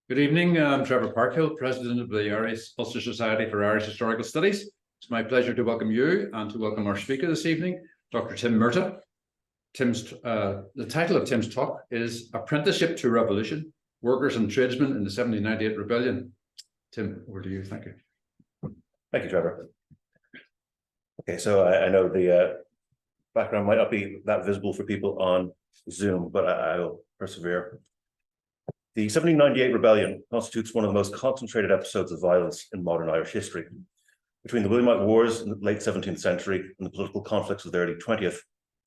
Good evening. I'm Trevor Parkhill, President of the Ulster Society for Irish Historical Studies. It's my pleasure to welcome you and to welcome our speaker this evening, Dr. Tim Murtagh. The title of Tim's talk is Apprenticeship to Revolution, Workers and Tradesmen in the 1798 Rebellion. Tim, over to you. Thank you. Thank you, Trevor. Okay, so I know the background might not be that visible for people on Zoom, but I'll persevere. The 1798 Rebellion constitutes one of the most concentrated episodes of violence in modern Irish history. Between the Williamite Wars in the late 17th century and the political conflicts of the early 20th,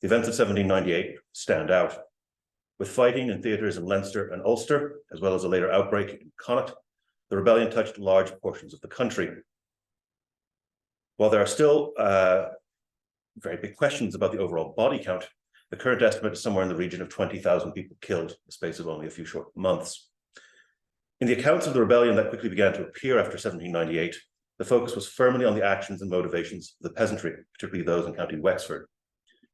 the events of 1798 stand out. With fighting in theatres in Leinster and Ulster, as well as a later outbreak in Connacht, the rebellion touched large portions of the country. While there are still very big questions about the overall body count, the current estimate is somewhere in the region of 20,000 people killed in the space of only a few short months. In the accounts of the rebellion that quickly began to appear after 1798, the focus was firmly on the actions and motivations of the peasantry, particularly those in County Wexford.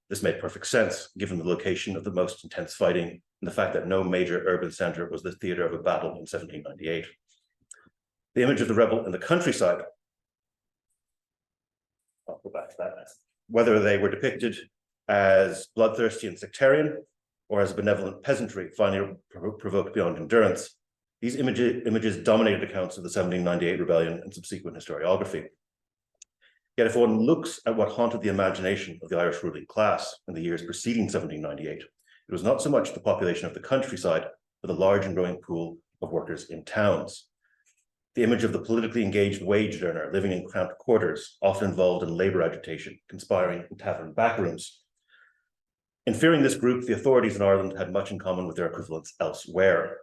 This made perfect sense, given the location of the most intense fighting and the fact that no major urban centre was the theatre of a battle in 1798. The image of the rebel in the countryside, I'll go back to that, whether they were depicted as bloodthirsty and sectarian, or as a benevolent peasantry finally provoked beyond endurance. These images dominated accounts of the 1798 rebellion and subsequent historiography. Yet if one looks at what haunted the imagination of the Irish ruling class in the years preceding 1798, it was not so much the population of the countryside, but the large and growing pool of workers in towns. The image of the politically engaged wage earner living in cramped quarters, often involved in labour agitation, conspiring in tavern backrooms. In fearing this group, the authorities in Ireland had much in common with their equivalents elsewhere.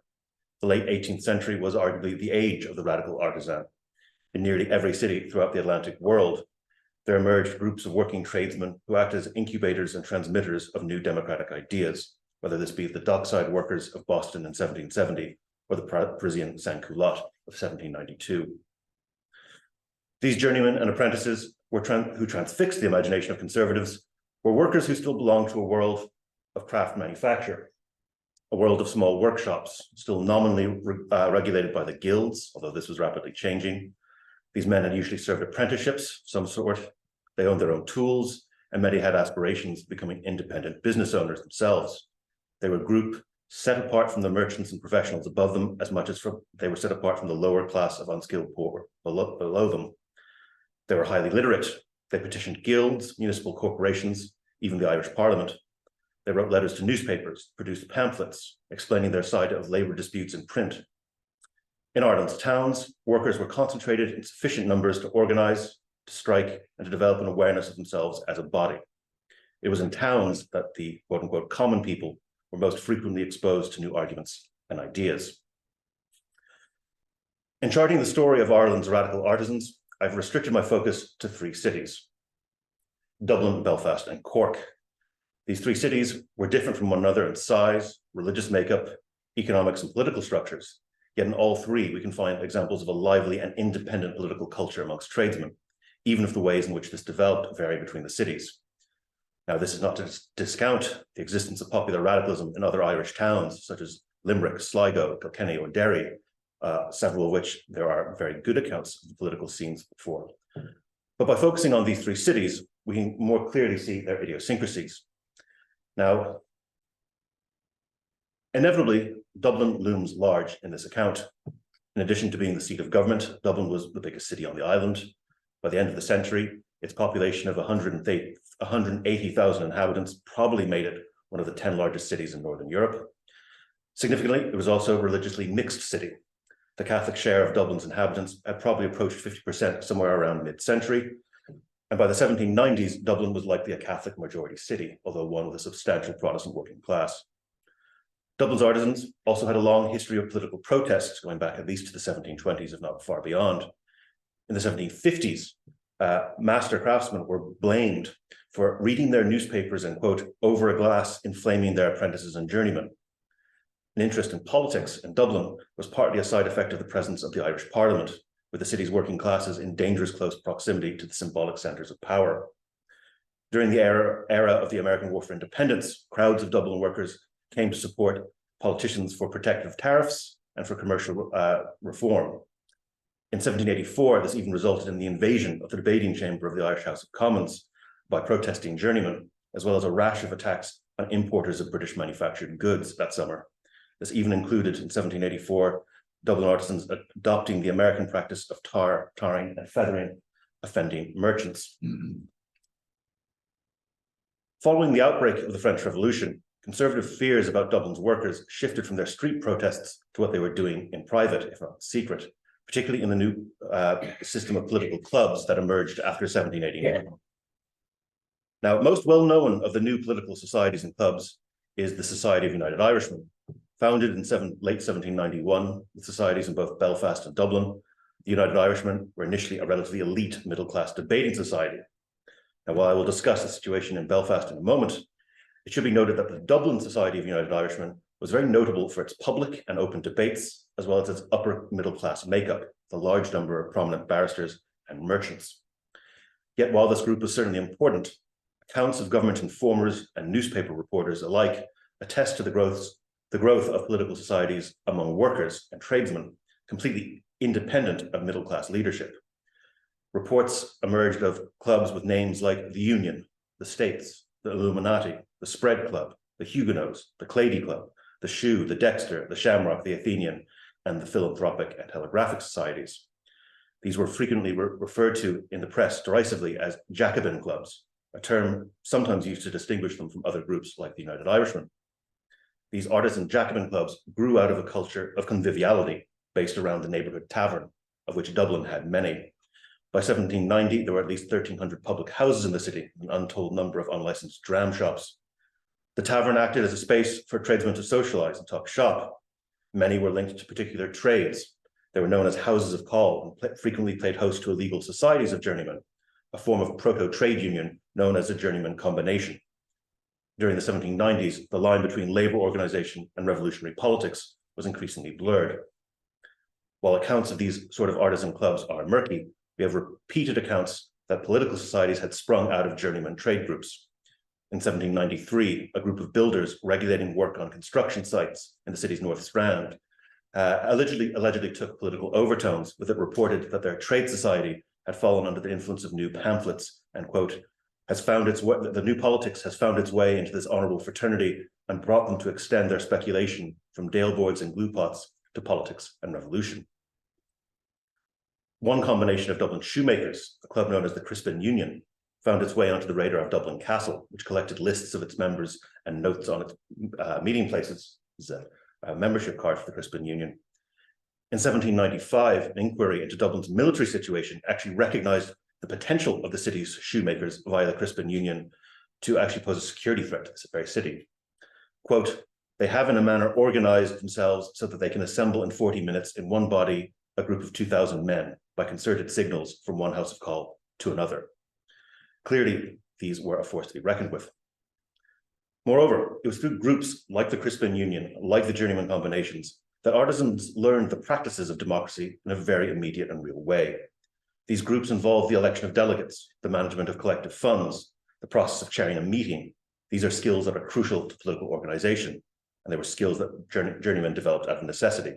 The late 18th century was arguably the age of the radical artisan. In nearly every city throughout the Atlantic world, there emerged groups of working tradesmen who acted as incubators and transmitters of new democratic ideas, whether this be the dockside workers of Boston in 1770 or the Parisian sans-culotte of 1792. These journeymen and apprentices who transfixed the imagination of conservatives were workers who still belonged to a world of craft manufacture, a world of small workshops, still nominally regulated by the guilds, although this was rapidly changing. These men had usually served apprenticeships of some sort. They owned their own tools, and many had aspirations of becoming independent business owners themselves. They were a group set apart from the merchants and professionals above them as much as they were set apart from the lower class of unskilled poor below them. They were highly literate. They petitioned guilds, municipal corporations, even the Irish Parliament. They wrote letters to newspapers, produced pamphlets, explaining their side of labour disputes in print. In Ireland's towns, workers were concentrated in sufficient numbers to organise, to strike, and to develop an awareness of themselves as a body. It was in towns that the quote-unquote common people were most frequently exposed to new arguments and ideas. In charting the story of Ireland's radical artisans, I've restricted my focus to three cities: Dublin, Belfast, and Cork. These three cities were different from one another in size, religious makeup, economics, and political structures. Yet in all three, we can find examples of a lively and independent political culture amongst tradesmen, even if the ways in which this developed vary between the cities. Now, this is not to discount the existence of popular radicalism in other Irish towns, such as Limerick, Sligo, Kilkenny, or Derry, several of which there are very good accounts of the political scenes before. But by focusing on these three cities, we can more clearly see their idiosyncrasies. Now, inevitably, Dublin looms large in this account. In addition to being the seat of government, Dublin was the biggest city on the island. By the end of the century, its population of 180,000 inhabitants probably made it one of the 10 largest cities in Northern Europe. Significantly, it was also a religiously mixed city. The Catholic share of Dublin's inhabitants had probably approached 50% somewhere around mid-century. And by the 1790s, Dublin was likely a Catholic majority city, although one with a substantial Protestant working class. Dublin's artisans also had a long history of political protests going back at least to the 1720s, if not far beyond. In the 1750s, master craftsmen were blamed for reading their newspapers and, quote, over a glass, inflaming their apprentices and journeymen. An interest in politics in Dublin was partly a side effect of the presence of the Irish Parliament, with the city's working classes in dangerous close proximity to the symbolic centres of power. During the era of the American War for Independence, crowds of Dublin workers came to support politicians for protective tariffs and for commercial reform. In 1784, this even resulted in the invasion of the debating chamber of the Irish House of Commons by protesting journeymen, as well as a rash of attacks on importers of British manufactured goods that summer. This even included, in 1784, Dublin artisans adopting the American practice of tarring and feathering offending merchants. Following the outbreak of the French Revolution, conservative fears about Dublin's workers shifted from their street protests to what they were doing in private, if not secret, particularly in the new system of political clubs that emerged after 1789. Now, most well known of the new political societies and clubs is the Society of United Irishmen. Founded in late 1791, with societies in both Belfast and Dublin, the United Irishmen were initially a relatively elite middle-class debating society. Now, while I will discuss the situation in Belfast in a moment, it should be noted that the Dublin Society of United Irishmen was very notable for its public and open debates, as well as its upper middle-class makeup, the large number of prominent barristers and merchants. Yet while this group was certainly important, accounts of government informers and newspaper reporters alike attest to the growth of political societies among workers and tradesmen, completely independent of middle-class leadership. Reports emerged of clubs with names like the Union, the States, the Illuminati, the Spread Club, the Huguenots, the Clady Club, the Shoe, the Dexter, the Shamrock, the Athenian, and the Philanthropic and Telegraphic Societies. These were frequently referred to in the press derisively as Jacobin clubs, a term sometimes used to distinguish them from other groups like the United Irishmen. These artisan Jacobin clubs grew out of a culture of conviviality based around the neighborhood tavern, of which Dublin had many. By 1790, there were at least 1,300 public houses in the city, an untold number of unlicensed dram shops. The tavern acted as a space for tradesmen to socialize and talk shop. Many were linked to particular trades. They were known as houses of call and frequently played host to illegal societies of journeymen, a form of proto-trade union known as a journeyman combination. During the 1790s, the line between labor organization and revolutionary politics was increasingly blurred. While accounts of these sort of artisan clubs are murky, we have repeated accounts that political societies had sprung out of journeyman trade groups. In 1793, a group of builders regulating work on construction sites in the city's North Strand allegedly took political overtones, with it reported that their trade society had fallen under the influence of new pamphlets and, quote, the new politics has found its way into this honorable fraternity and brought them to extend their speculation from dale boards and glue pots to politics and revolution. One combination of Dublin shoemakers, a club known as the Crispin Union, found its way onto the radar of Dublin Castle, which collected lists of its members and notes on its meeting places. This is a membership card for the Crispin Union. In 1795, an inquiry into Dublin's military situation actually recognized the potential of the city's shoemakers via the Crispin Union to actually pose a security threat to this very city. Quote, they have in a manner organized themselves so that they can assemble in 40 minutes in one body a group of 2,000 men by concerted signals from one house of call to another. Clearly, these were a force to be reckoned with. Moreover, it was through groups like the Crispin Union, like the journeyman combinations, that artisans learned the practices of democracy in a very immediate and real way. These groups involved the election of delegates, the management of collective funds, the process of chairing a meeting. These are skills that are crucial to political organization, and they were skills that journeymen developed out of necessity.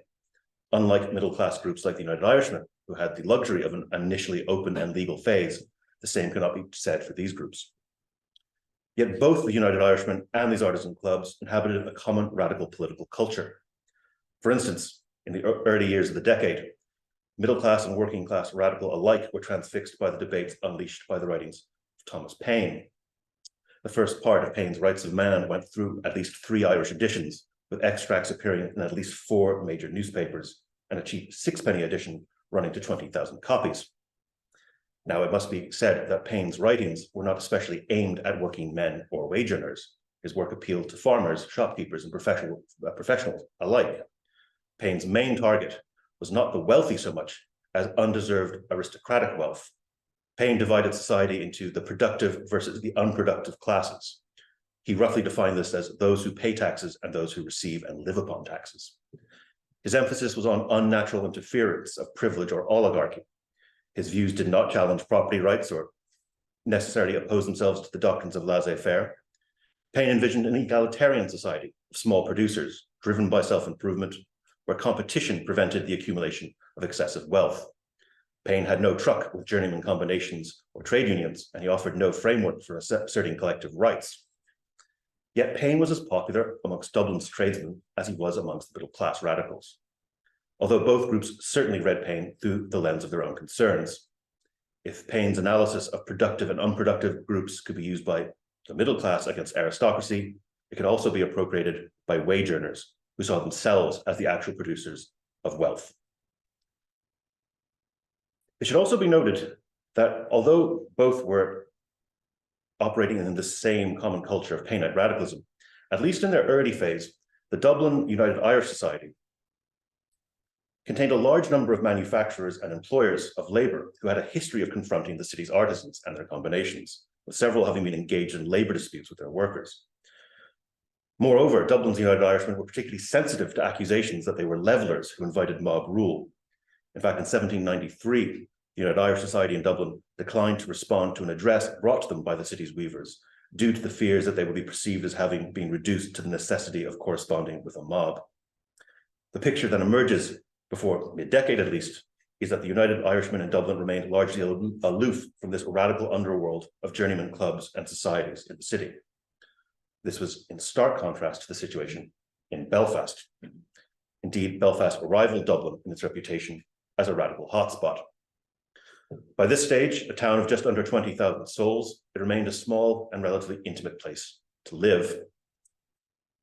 Unlike middle-class groups like the United Irishmen, who had the luxury of an initially open and legal phase, the same cannot be said for these groups. Yet both the United Irishmen and these artisan clubs inhabited a common radical political culture. For instance, in the early years of the decade, middle-class and working-class radical alike were transfixed by the debates unleashed by the writings of Thomas Paine. The first part of Paine's Rights of Man went through at least 3 Irish editions, with extracts appearing in at least 4 major newspapers, and a cheap 6-penny edition running to 20,000 copies. Now, it must be said that Paine's writings were not especially aimed at working men or wage earners. His work appealed to farmers, shopkeepers, and professionals alike. Paine's main target was not the wealthy so much as undeserved aristocratic wealth. Paine divided society into the productive versus the unproductive classes. He roughly defined this as those who pay taxes and those who receive and live upon taxes. His emphasis was on unnatural interference of privilege or oligarchy. His views did not challenge property rights or necessarily oppose themselves to the doctrines of laissez-faire. Paine envisioned an egalitarian society of small producers driven by self-improvement, where competition prevented the accumulation of excessive wealth. Payne had no truck with journeyman combinations or trade unions, and he offered no framework for asserting collective rights. Yet Payne was as popular amongst Dublin's tradesmen as he was amongst the middle-class radicals, although both groups certainly read Payne through the lens of their own concerns. If Payne's analysis of productive and unproductive groups could be used by the middle class against aristocracy, it could also be appropriated by wage earners who saw themselves as the actual producers of wealth. It should also be noted that although both were operating in the same common culture of Payneite radicalism, at least in their early phase, the Dublin United Irish Society contained a large number of manufacturers and employers of labour who had a history of confronting the city's artisans and their combinations, with several having been engaged in labour disputes with their workers. Moreover, Dublin's United Irishmen were particularly sensitive to accusations that they were levellers who invited mob rule. In fact, in 1793, the United Irish Society in Dublin declined to respond to an address brought to them by the city's weavers, due to the fears that they would be perceived as having been reduced to the necessity of corresponding with a mob. The picture that emerges, before mid-decade at least, is that the United Irishmen in Dublin remained largely aloof from this radical underworld of journeyman clubs and societies in the city. This was in stark contrast to the situation in Belfast. Indeed, Belfast rivaled Dublin in its reputation as a radical hotspot. By this stage, a town of just under 20,000 souls, it remained a small and relatively intimate place to live.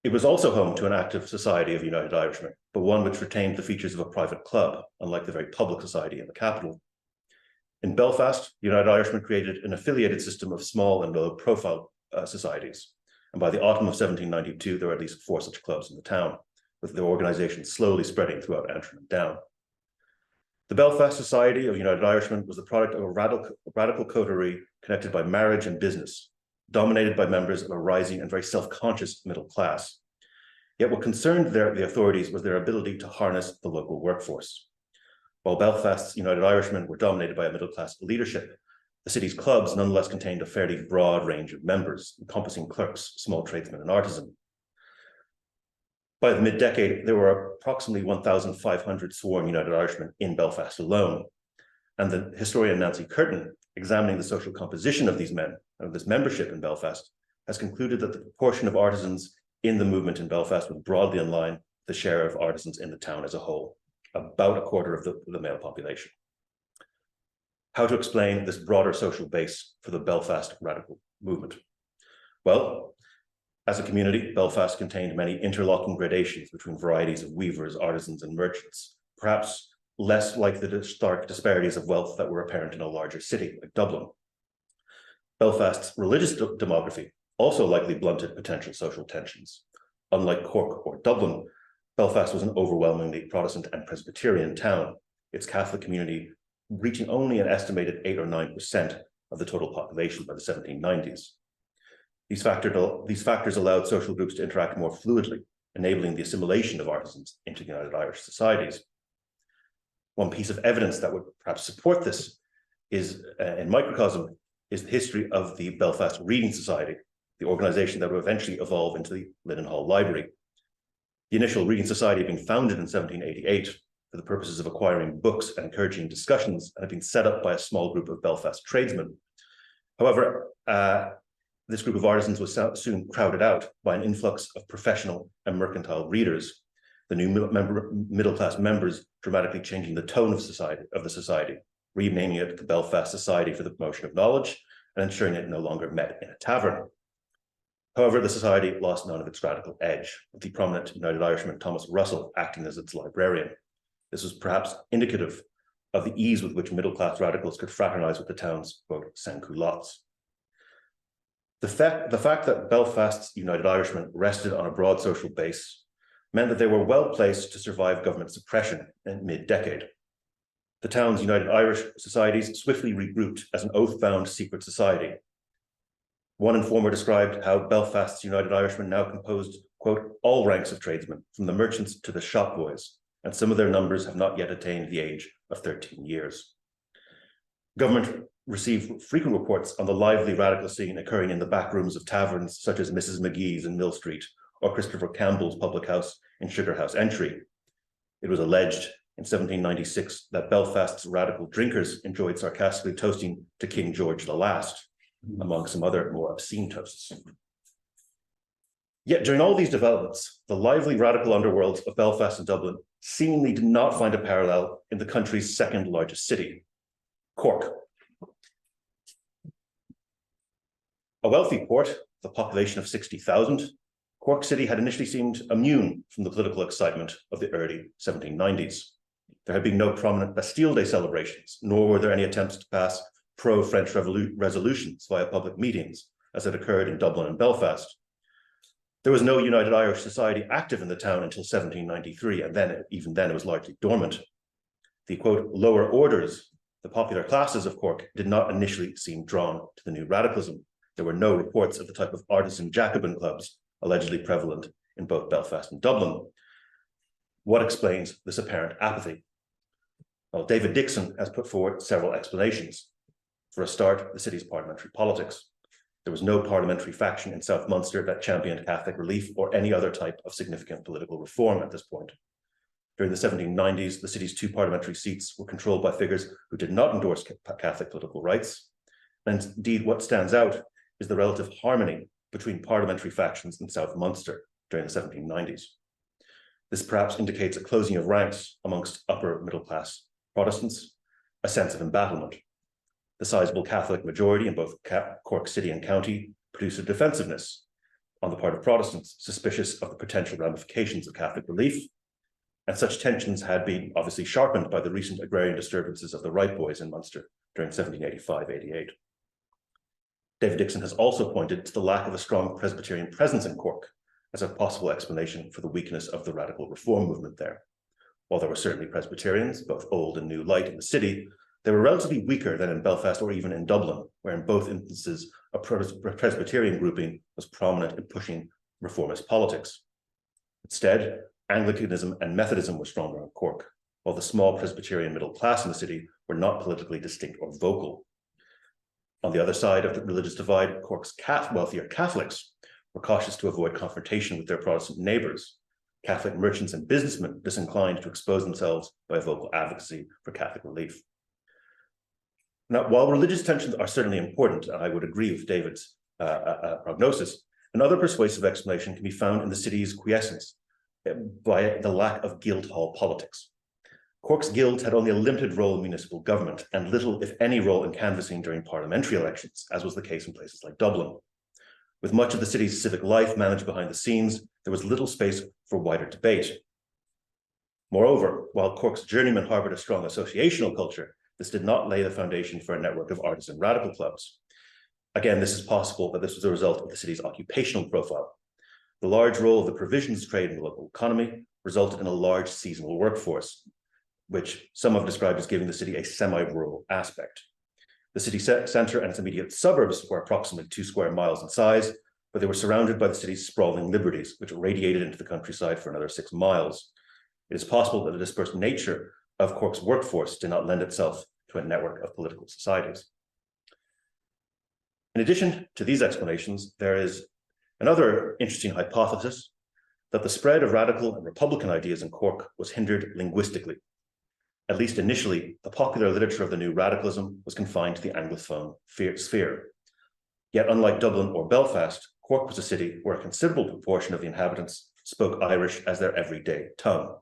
It was also home to an active society of United Irishmen, but one which retained the features of a private club, unlike the very public society in the capital. In Belfast, the United Irishmen created an affiliated system of small and low-profile societies, and by the autumn of 1792, there were at least 4 such clubs in the town, with their organisation slowly spreading throughout Antrim and Down. The Belfast Society of United Irishmen was the product of a radical coterie connected by marriage and business, dominated by members of a rising and very self-conscious middle class. Yet what concerned the authorities was their ability to harness the local workforce. While Belfast's United Irishmen were dominated by a middle-class leadership, the city's clubs nonetheless contained a fairly broad range of members, encompassing clerks, small tradesmen, and artisans. By the mid-decade, there were approximately 1,500 sworn United Irishmen in Belfast alone, and the historian Nancy Curtin, examining the social composition of these men and of this membership in Belfast, has concluded that the proportion of artisans in the movement in Belfast was broadly in line with the share of artisans in the town as a whole, about a quarter of the male population. How to explain this broader social base for the Belfast radical movement? Well, as a community, Belfast contained many interlocking gradations between varieties of weavers, artisans, and merchants, perhaps less like the stark disparities of wealth that were apparent in a larger city like Dublin. Belfast's religious demography also likely blunted potential social tensions. Unlike Cork or Dublin, Belfast was an overwhelmingly Protestant and Presbyterian town, its Catholic community reaching only an estimated 8 or 9% of the total population by the 1790s. These factors allowed social groups to interact more fluidly, enabling the assimilation of artisans into United Irish societies. One piece of evidence that would perhaps support this is, in microcosm, is the history of the Belfast Reading Society, the organisation that would eventually evolve into the Linden Hall Library. The initial Reading Society had been founded in 1788 for the purposes of acquiring books and encouraging discussions, and had been set up by a small group of Belfast tradesmen. However, this group of artisans was soon crowded out by an influx of professional and mercantile readers, the new middle-class members dramatically changing the tone of the society, renaming it the Belfast Society for the Promotion of Knowledge and ensuring it no longer met in a tavern. However, the society lost none of its radical edge, with the prominent United Irishman Thomas Russell acting as its librarian. This was perhaps indicative of the ease with which middle-class radicals could fraternize with the town's, quote, sans-culottes. The fact that Belfast's United Irishmen rested on a broad social base meant that they were well placed to survive government suppression in mid-decade. The town's United Irish societies swiftly regrouped as an oath-bound secret society. One informer described how Belfast's United Irishmen now composed, quote, all ranks of tradesmen, from the merchants to the shop boys, and some of their numbers have not yet attained the age of 13 years. Government received frequent reports on the lively radical scene occurring in the back rooms of taverns such as Mrs. McGee's in Mill Street or Christopher Campbell's public house in Sugar House Entry. It was alleged in 1796 that Belfast's radical drinkers enjoyed sarcastically toasting to King George the Last, among some other more obscene toasts. Yet during all these developments, the lively radical underworlds of Belfast and Dublin seemingly did not find a parallel in the country's second largest city, Cork. A wealthy port, with a population of 60,000, Cork City had initially seemed immune from the political excitement of the early 1790s. There had been no prominent Bastille Day celebrations, nor were there any attempts to pass pro-French resolutions via public meetings, as had occurred in Dublin and Belfast. There was no United Irish Society active in the town until 1793, and even then it was largely dormant. The, quote, lower orders, the popular classes of Cork, did not initially seem drawn to the new radicalism. There were no reports of the type of artisan Jacobin clubs allegedly prevalent in both Belfast and Dublin. What explains this apparent apathy? Well, David Dixon has put forward several explanations. For a start, the city's parliamentary politics. There was no parliamentary faction in South Munster that championed Catholic relief or any other type of significant political reform at this point. During the 1790s, the city's 2 parliamentary seats were controlled by figures who did not endorse Catholic political rights. And indeed, what stands out is the relative harmony between parliamentary factions in South Munster during the 1790s. This perhaps indicates a closing of ranks amongst upper middle class Protestants, a sense of embattlement. The sizable Catholic majority in both Cork City and County produced a defensiveness on the part of Protestants, suspicious of the potential ramifications of Catholic relief, and such tensions had been obviously sharpened by the recent agrarian disturbances of the Wright Boys in Munster during 1785-88. David Dixon has also pointed to the lack of a strong Presbyterian presence in Cork as a possible explanation for the weakness of the radical reform movement there. While there were certainly Presbyterians, both old and new light in the city, they were relatively weaker than in Belfast or even in Dublin, where in both instances a Presbyterian grouping was prominent in pushing reformist politics. Instead, Anglicanism and Methodism were stronger in Cork, while the small Presbyterian middle class in the city were not politically distinct or vocal. On the other side of the religious divide, Cork's wealthier Catholics were cautious to avoid confrontation with their Protestant neighbours. Catholic merchants and businessmen disinclined to expose themselves by vocal advocacy for Catholic relief. Now, while religious tensions are certainly important, and I would agree with David's prognosis, another persuasive explanation can be found in the city's quiescence by the lack of guildhall politics. Cork's guilds had only a limited role in municipal government and little, if any, role in canvassing during parliamentary elections, as was the case in places like Dublin. With much of the city's civic life managed behind the scenes, there was little space for wider debate. Moreover, while Cork's journeymen harbored a strong associational culture, this did not lay the foundation for a network of artisan radical clubs. Again, this is possible, but this was a result of the city's occupational profile. The large role of the provisions trade in the local economy resulted in a large seasonal workforce, which some have described as giving the city a semi-rural aspect. The city centre and its immediate suburbs were approximately 2 square miles in size, but they were surrounded by the city's sprawling liberties, which radiated into the countryside for another 6 miles. It is possible that the dispersed nature of Cork's workforce did not lend itself to a network of political societies. In addition to these explanations, there is another interesting hypothesis that the spread of radical and republican ideas in Cork was hindered linguistically. At least initially, the popular literature of the new radicalism was confined to the Anglophone sphere. Yet unlike Dublin or Belfast, Cork was a city where a considerable proportion of the inhabitants spoke Irish as their everyday tongue.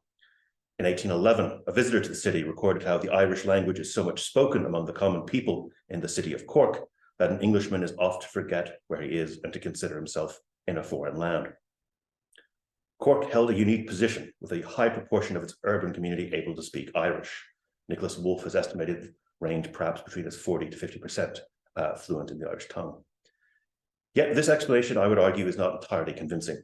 In 1811, a visitor to the city recorded how the Irish language is so much spoken among the common people in the city of Cork that an Englishman is oft to forget where he is and to consider himself in a foreign land. Cork held a unique position with a high proportion of its urban community able to speak Irish. Nicholas Wolfe has estimated range perhaps between as 40 to 50% fluent in the Irish tongue. Yet this explanation, I would argue, is not entirely convincing.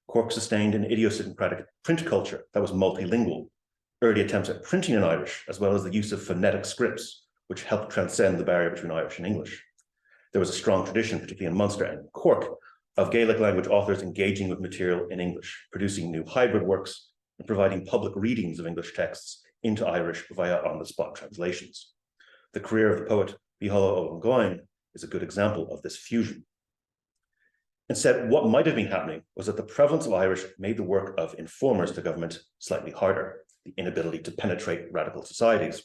Cork sustained an idiosyncratic print culture that was multilingual. Early attempts at printing in Irish, as well as the use of phonetic scripts, which helped transcend the barrier between Irish and English. There was a strong tradition, particularly in Munster and Cork, of Gaelic language authors engaging with material in English, producing new hybrid works, and providing public readings of English texts into Irish via on-the-spot translations. The career of the poet Micheál Ó Goin is a good example of this fusion. Instead, what might have been happening was that the prevalence of Irish made the work of informers to government slightly harder. the inability to penetrate radical societies.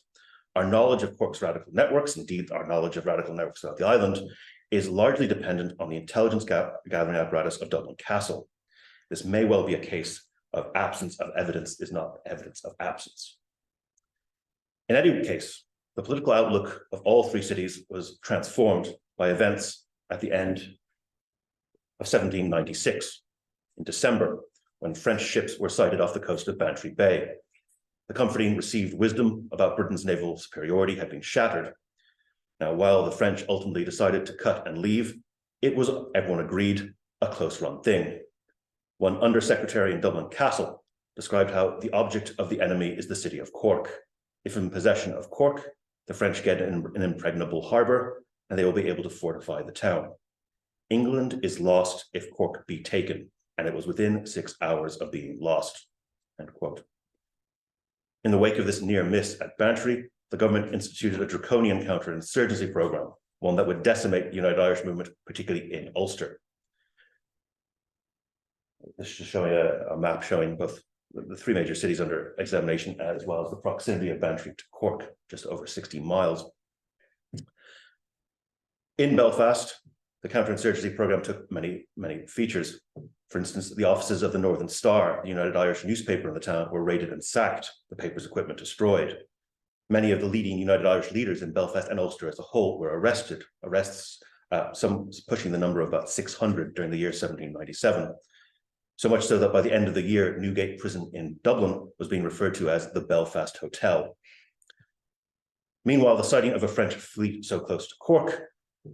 Our knowledge of Cork's radical networks, indeed our knowledge of radical networks throughout the island, is largely dependent on the intelligence gathering apparatus of Dublin Castle. This may well be a case of absence of evidence is not evidence of absence. In any case, the political outlook of all three cities was transformed by events at the end of 1796, in December, when French ships were sighted off the coast of Bantry Bay. The comforting received wisdom about Britain's naval superiority had been shattered. Now, while the French ultimately decided to cut and leave, it was, everyone agreed, a close-run thing. One undersecretary in Dublin Castle described how the object of the enemy is the city of Cork. If in possession of Cork, the French get an impregnable harbour, and they will be able to fortify the town. England is lost if Cork be taken, and it was within 6 hours of being lost, end quote. In the wake of this near miss at Bantry, the government instituted a draconian counterinsurgency program, one that would decimate the United Irish movement, particularly in Ulster. This is just showing a map showing both the three major cities under examination, as well as the proximity of Bantry to Cork, just over 60 miles. In Belfast, the counterinsurgency program took many features. For instance, the offices of the Northern Star, the United Irish newspaper in the town, were raided and sacked, the paper's equipment destroyed. Many of the leading United Irish leaders in Belfast and Ulster as a whole were arrested, some pushing the number of about 600 during the year 1797. So much so that by the end of the year, Newgate Prison in Dublin was being referred to as the Belfast Hotel. Meanwhile, the sighting of a French fleet so close to Cork,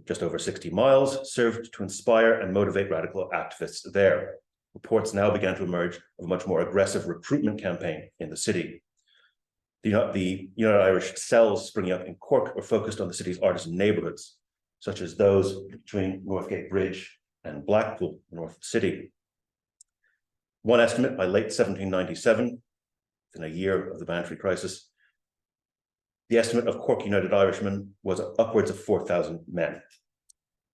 just over 60 miles, served to inspire and motivate radical activists there. Reports now began to emerge of a much more aggressive recruitment campaign in the city. The United Irish cells springing up in Cork were focused on the city's artisan neighbourhoods, such as those between Northgate Bridge and Blackpool, north of the city. One estimate by late 1797, within a year of the Bantry crisis, the estimate of Cork United Irishmen was upwards of 4,000 men.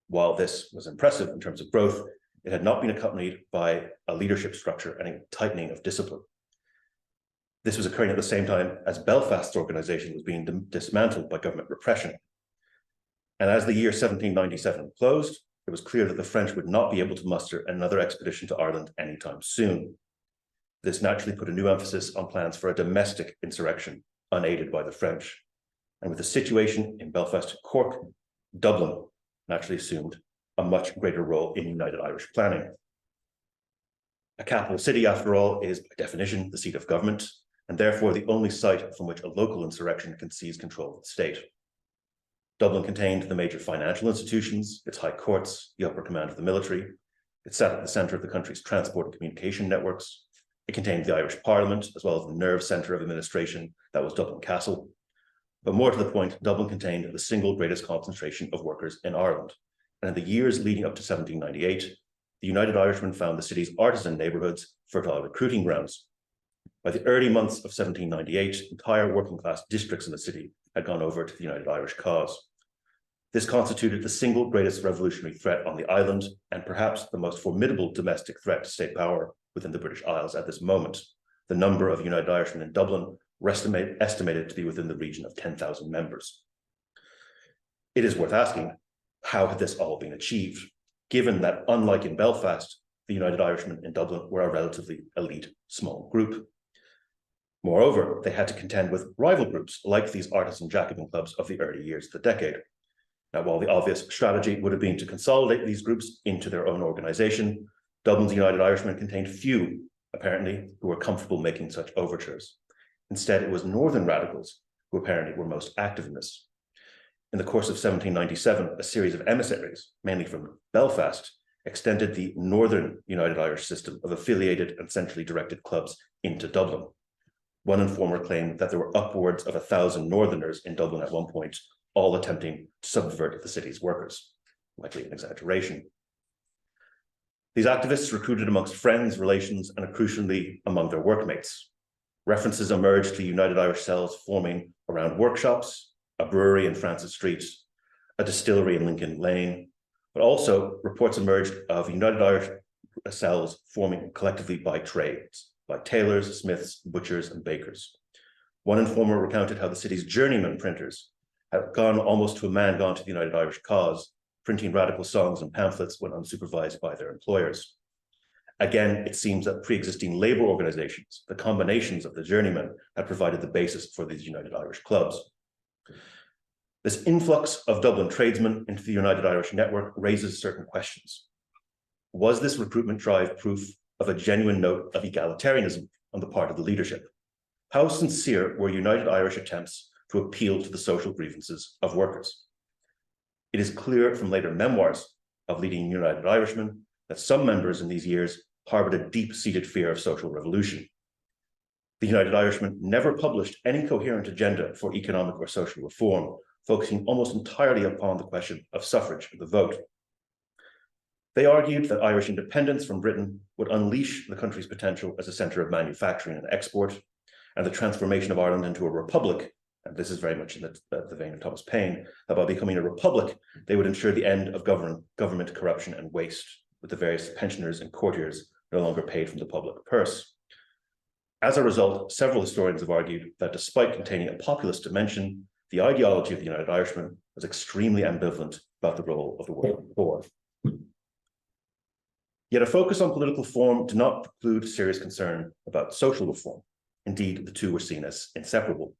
While this was impressive in terms of growth, it had not been accompanied by a leadership structure and a tightening of discipline. This was occurring at the same time as Belfast's organisation was being dismantled by government repression. And as the year 1797 closed, it was clear that the French would not be able to muster another expedition to Ireland anytime soon. This naturally put a new emphasis on plans for a domestic insurrection, unaided by the French. And with the situation in Belfast and Cork, Dublin naturally assumed a much greater role in United Irish planning. A capital city, after all, is by definition the seat of government, and therefore the only site from which a local insurrection can seize control of the state. Dublin contained the major financial institutions, its high courts, the upper command of the military. It sat at the centre of the country's transport and communication networks. It contained the Irish Parliament, as well as the nerve centre of administration that was Dublin Castle. But more to the point, Dublin contained the single greatest concentration of workers in Ireland. And in the years leading up to 1798, the United Irishmen found the city's artisan neighbourhoods fertile recruiting grounds. By the early months of 1798, entire working class districts in the city had gone over to the United Irish cause. This constituted the single greatest revolutionary threat on the island, and perhaps the most formidable domestic threat to state power within the British Isles at this moment. The number of United Irishmen in Dublin were estimated to be within the region of 10,000 members. It is worth asking, how had this all been achieved, given that, unlike in Belfast, the United Irishmen in Dublin were a relatively elite small group? Moreover, they had to contend with rival groups like these artisan Jacobin clubs of the early years of the decade. Now, while the obvious strategy would have been to consolidate these groups into their own organisation, Dublin's United Irishmen contained few, apparently, who were comfortable making such overtures. Instead, it was Northern radicals who apparently were most active in this. In the course of 1797, a series of emissaries, mainly from Belfast, extended the Northern United Irish system of affiliated and centrally directed clubs into Dublin. One informer claimed that there were upwards of 1,000 Northerners in Dublin at one point, all attempting to subvert the city's workers, likely an exaggeration. These activists recruited amongst friends, relations, and crucially among their workmates. References emerged to United Irish cells forming around workshops, a brewery in Francis Street, a distillery in Lincoln Lane, but also reports emerged of United Irish cells forming collectively by trades, by tailors, smiths, butchers, and bakers. One informer recounted how the city's journeyman printers had gone almost to a man gone to the United Irish cause, printing radical songs and pamphlets when unsupervised by their employers. Again, it seems that pre-existing labour organisations, the combinations of the journeymen, had provided the basis for these United Irish clubs. This influx of Dublin tradesmen into the United Irish network raises certain questions. Was this recruitment drive proof of a genuine note of egalitarianism on the part of the leadership? How sincere were United Irish attempts to appeal to the social grievances of workers? It is clear from later memoirs of leading United Irishmen that some members in these years harboured a deep-seated fear of social revolution. The United Irishmen never published any coherent agenda for economic or social reform, focusing almost entirely upon the question of suffrage and the vote. They argued that Irish independence from Britain would unleash the country's potential as a centre of manufacturing and export, and the transformation of Ireland into a republic, and this is very much in the vein of Thomas Paine, that by becoming a republic, they would ensure the end of government corruption and waste, with the various pensioners and courtiers no longer paid from the public purse. As a result, several historians have argued that despite containing a populist dimension, the ideology of the United Irishmen was extremely ambivalent about the role of the working poor. Yet a focus on political form did not preclude serious concern about social reform. Indeed, the two were seen as inseparable.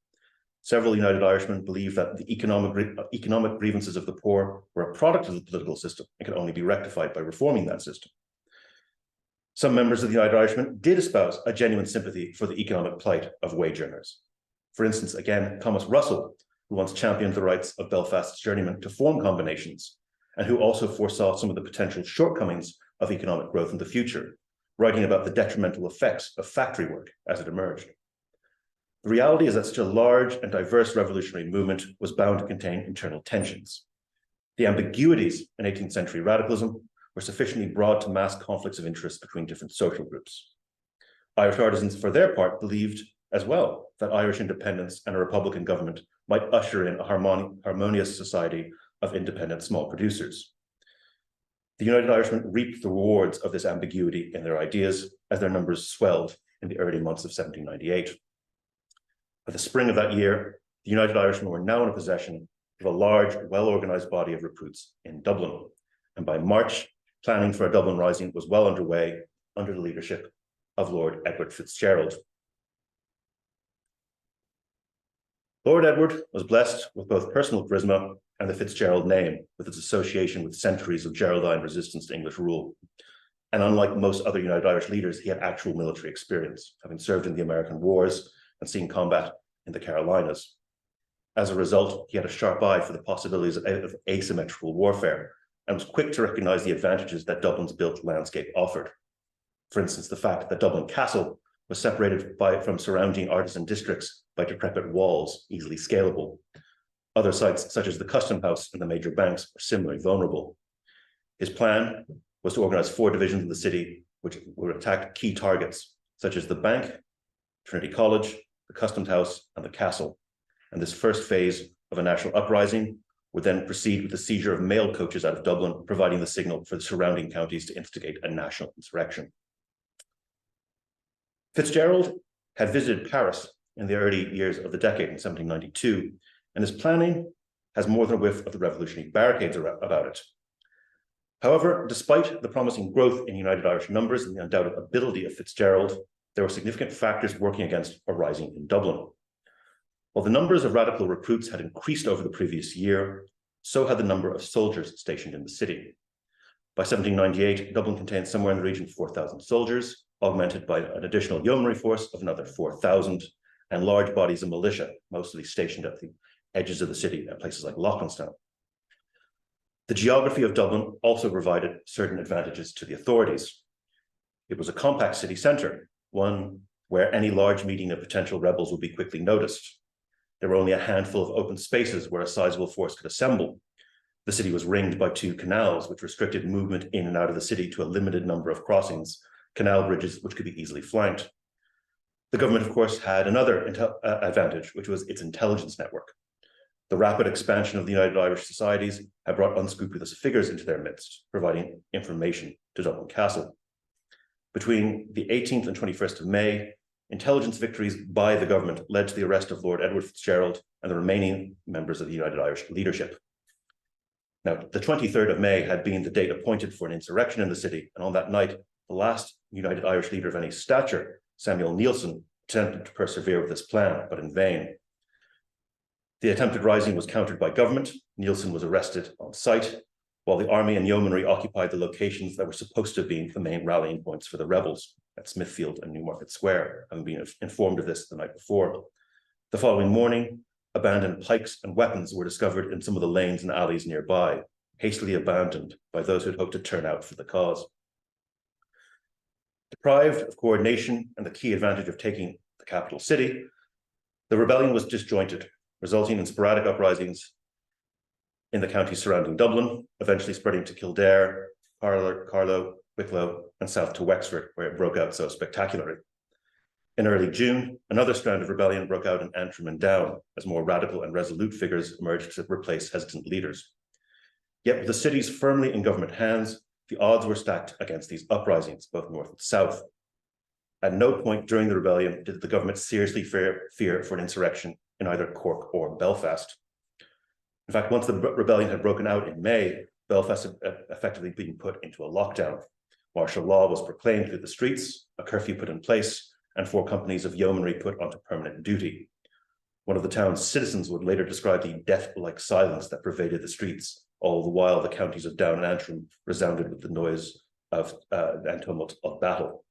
Several United Irishmen believed that the economic grievances of the poor were a product of the political system and could only be rectified by reforming that system. Some members of the United Irishmen did espouse a genuine sympathy for the economic plight of wage earners. For instance, again, Thomas Russell, who once championed the rights of Belfast's journeymen to form combinations, and who also foresaw some of the potential shortcomings of economic growth in the future, writing about the detrimental effects of factory work as it emerged. The reality is that such a large and diverse revolutionary movement was bound to contain internal tensions. The ambiguities in 18th century radicalism were sufficiently broad to mask conflicts of interest between different social groups. Irish artisans, for their part, believed as well that Irish independence and a republican government might usher in a harmonious society of independent small producers. The United Irishmen reaped the rewards of this ambiguity in their ideas as their numbers swelled in the early months of 1798. By the spring of that year, the United Irishmen were now in possession of a large, well-organised body of recruits in Dublin. And by March, planning for a Dublin Rising was well underway under the leadership of Lord Edward Fitzgerald. Lord Edward was blessed with both personal charisma and the Fitzgerald name, with its association with centuries of Geraldine resistance to English rule. And unlike most other United Irish leaders, he had actual military experience, having served in the American wars and seen combat in the Carolinas. As a result, he had a sharp eye for the possibilities of asymmetrical warfare and was quick to recognise the advantages that Dublin's built landscape offered. For instance, the fact that Dublin Castle was separated from surrounding artisan districts by decrepit walls, easily scalable. Other sites, such as the Custom House and the major banks, were similarly vulnerable. His plan was to organise 4 divisions in the city, which would attack key targets, such as the bank, Trinity College, the Customs House, and the castle. And this first phase of a national uprising would then proceed with the seizure of mail coaches out of Dublin, providing the signal for the surrounding counties to instigate a national insurrection. Fitzgerald had visited Paris in the early years of the decade in 1792, and his planning has more than a whiff of the revolutionary barricades about it. However, despite the promising growth in United Irish numbers and the undoubted ability of Fitzgerald, there were significant factors working against a rising in Dublin. While the numbers of radical recruits had increased over the previous year, so had the number of soldiers stationed in the city. By 1798, Dublin contained somewhere in the region of 4,000 soldiers, augmented by an additional yeomanry force of another 4,000, and large bodies of militia, mostly stationed at the edges of the city at places like Loughlinstown. The geography of Dublin also provided certain advantages to the authorities. It was a compact city centre, one where any large meeting of potential rebels would be quickly noticed. There were only a handful of open spaces where a sizable force could assemble. The city was ringed by 2 canals, which restricted movement in and out of the city to a limited number of crossings, canal bridges which could be easily flanked. The government, of course, had another advantage, which was its intelligence network. The rapid expansion of the United Irish societies had brought unscrupulous figures into their midst, providing information to Dublin Castle. Between the 18th and 21st of May, intelligence victories by the government led to the arrest of Lord Edward Fitzgerald and the remaining members of the United Irish leadership. Now, the 23rd of May had been the date appointed for an insurrection in the city, and on that night, the last United Irish leader of any stature, Samuel Neilson, attempted to persevere with this plan, but in vain. The attempted rising was countered by government. Neilson was arrested on sight, while the army and yeomanry occupied the locations that were supposed to have been the main rallying points for the rebels at Smithfield and Newmarket Square, having been informed of this the night before. The following morning, abandoned pikes and weapons were discovered in some of the lanes and alleys nearby, hastily abandoned by those who had hoped to turn out for the cause. Deprived of coordination and the key advantage of taking the capital city, the rebellion was disjointed, resulting in sporadic uprisings in the counties surrounding Dublin, eventually spreading to Kildare, Carlow, Wicklow, and south to Wexford, where it broke out so spectacularly. In early June, another strand of rebellion broke out in Antrim and Down, as more radical and resolute figures emerged to replace hesitant leaders. Yet with the cities firmly in government hands, the odds were stacked against these uprisings, both north and south. At no point during the rebellion did the government seriously fear for an insurrection in either Cork or Belfast. In fact, once the rebellion had broken out in May, Belfast had effectively been put into a lockdown. Martial law was proclaimed through the streets, a curfew put in place, and 4 companies of yeomanry put onto permanent duty. One of the town's citizens would later describe the death-like silence that pervaded the streets, all the while the counties of Down and Antrim resounded with the noise of and tumult of battle.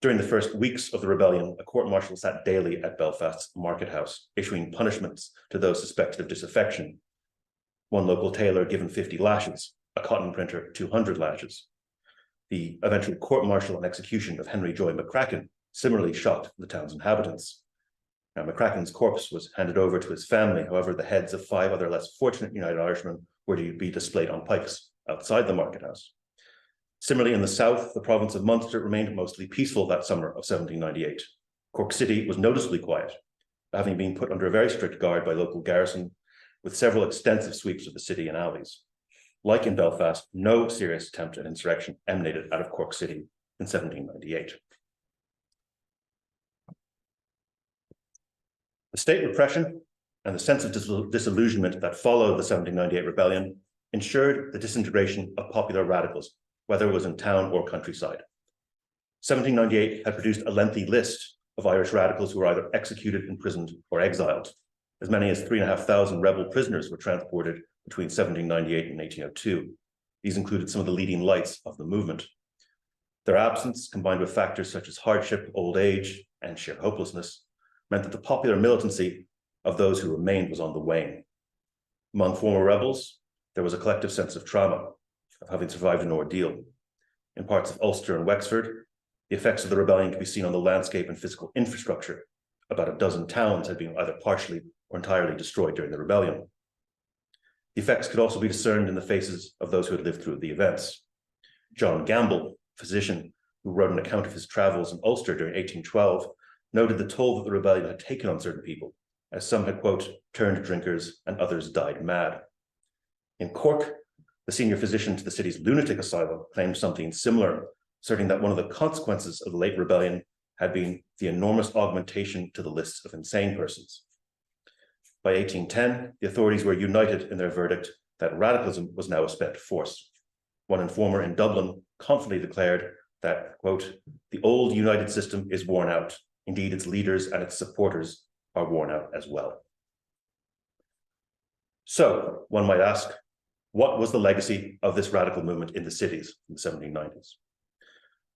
During the first weeks of the rebellion, a court-martial sat daily at Belfast's market house, issuing punishments to those suspected of disaffection. One local tailor given 50 lashes, a cotton printer 200 lashes. The eventual court-martial and execution of Henry Joy McCracken similarly shocked the town's inhabitants. Now, McCracken's corpse was handed over to his family. However, the heads of 5 other less fortunate United Irishmen were to be displayed on pikes outside the market house. Similarly, in the south, the province of Munster remained mostly peaceful that summer of 1798. Cork City was noticeably quiet, having been put under a very strict guard by local garrison, with several extensive sweeps of the city and alleys. Like in Belfast, no serious attempt at insurrection emanated out of Cork City in 1798. The state repression and the sense of disillusionment that followed the 1798 rebellion ensured the disintegration of popular radicals, whether it was in town or countryside. 1798 had produced a lengthy list of Irish radicals who were either executed, imprisoned, or exiled. As many as 3,500 rebel prisoners were transported between 1798 and 1802. These included some of the leading lights of the movement. Their absence, combined with factors such as hardship, old age, and sheer hopelessness, meant that the popular militancy of those who remained was on the wane. Among former rebels, there was a collective sense of trauma, of having survived an ordeal. In parts of Ulster and Wexford, the effects of the rebellion could be seen on the landscape and physical infrastructure. About a dozen towns had been either partially or entirely destroyed during the rebellion. The effects could also be discerned in the faces of those who had lived through the events. John Gamble, physician who wrote an account of his travels in Ulster during 1812, noted the toll that the rebellion had taken on certain people, as some had, quote, turned drinkers and others died mad. In Cork, the senior physician to the city's lunatic asylum claimed something similar, asserting that one of the consequences of the late rebellion had been the enormous augmentation to the lists of insane persons. By 1810, the authorities were united in their verdict that radicalism was now a spent force. One informer in Dublin confidently declared that, quote, the old united system is worn out. Indeed, its leaders and its supporters are worn out as well. So, one might ask, what was the legacy of this radical movement in the cities in the 1790s?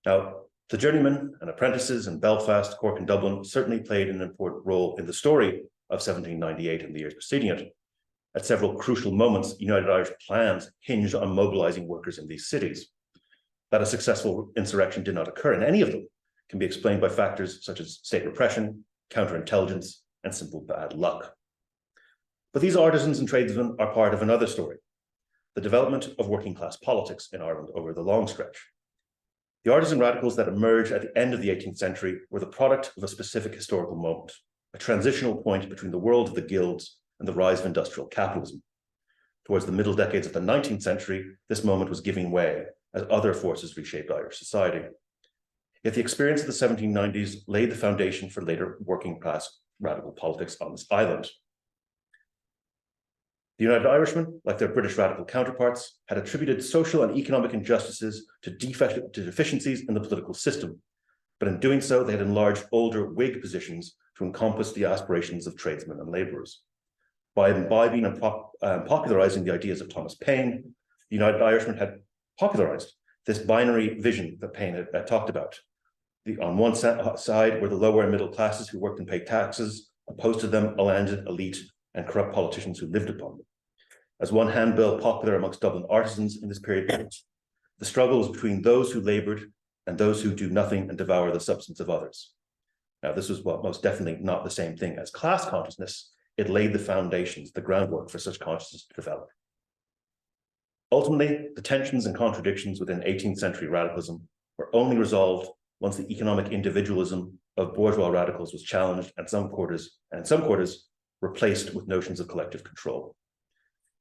Now, the journeymen and apprentices in Belfast, Cork, and Dublin certainly played an important role in the story of 1798 and the years preceding it. At several crucial moments, United Irish plans hinged on mobilizing workers in these cities. That a successful insurrection did not occur in any of them can be explained by factors such as state repression, counterintelligence, and simple bad luck. But these artisans and tradesmen are part of another story, the development of working class politics in Ireland over the long stretch. The artisan radicals that emerged at the end of the 18th century were the product of a specific historical moment, a transitional point between the world of the guilds and the rise of industrial capitalism. Towards the middle decades of the 19th century, this moment was giving way as other forces reshaped Irish society. Yet the experience of the 1790s laid the foundation for later working class radical politics on this island. The United Irishmen, like their British radical counterparts, had attributed social and economic injustices to deficiencies in the political system. But in doing so, they had enlarged older Whig positions to encompass the aspirations of tradesmen and labourers. By imbibing and popularising the ideas of Thomas Paine, the United Irishmen had popularised this binary vision that Paine had talked about. On one side were the lower and middle classes who worked and paid taxes, opposed to them a landed elite and corrupt politicians who lived upon them. As one handbill popular amongst Dublin artisans in this period, the struggle was between those who laboured and those who do nothing and devour the substance of others. Now, this was most definitely not the same thing as class consciousness. It laid the foundations, the groundwork for such consciousness to develop. Ultimately, the tensions and contradictions within 18th century radicalism were only resolved once the economic individualism of bourgeois radicals was challenged and in some quarters replaced with notions of collective control.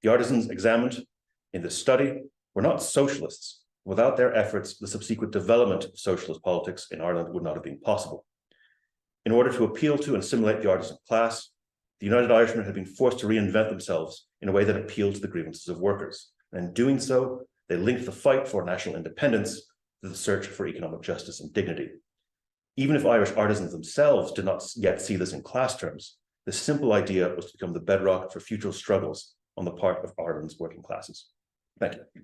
The artisans examined in this study were not socialists. Without their efforts, the subsequent development of socialist politics in Ireland would not have been possible. In order to appeal to and assimilate the artisan class, the United Irishmen had been forced to reinvent themselves in a way that appealed to the grievances of workers. And in doing so, they linked the fight for national independence to the search for economic justice and dignity. Even if Irish artisans themselves did not yet see this in class terms, this simple idea was to become the bedrock for future struggles on the part of Ireland's working classes. Thank you.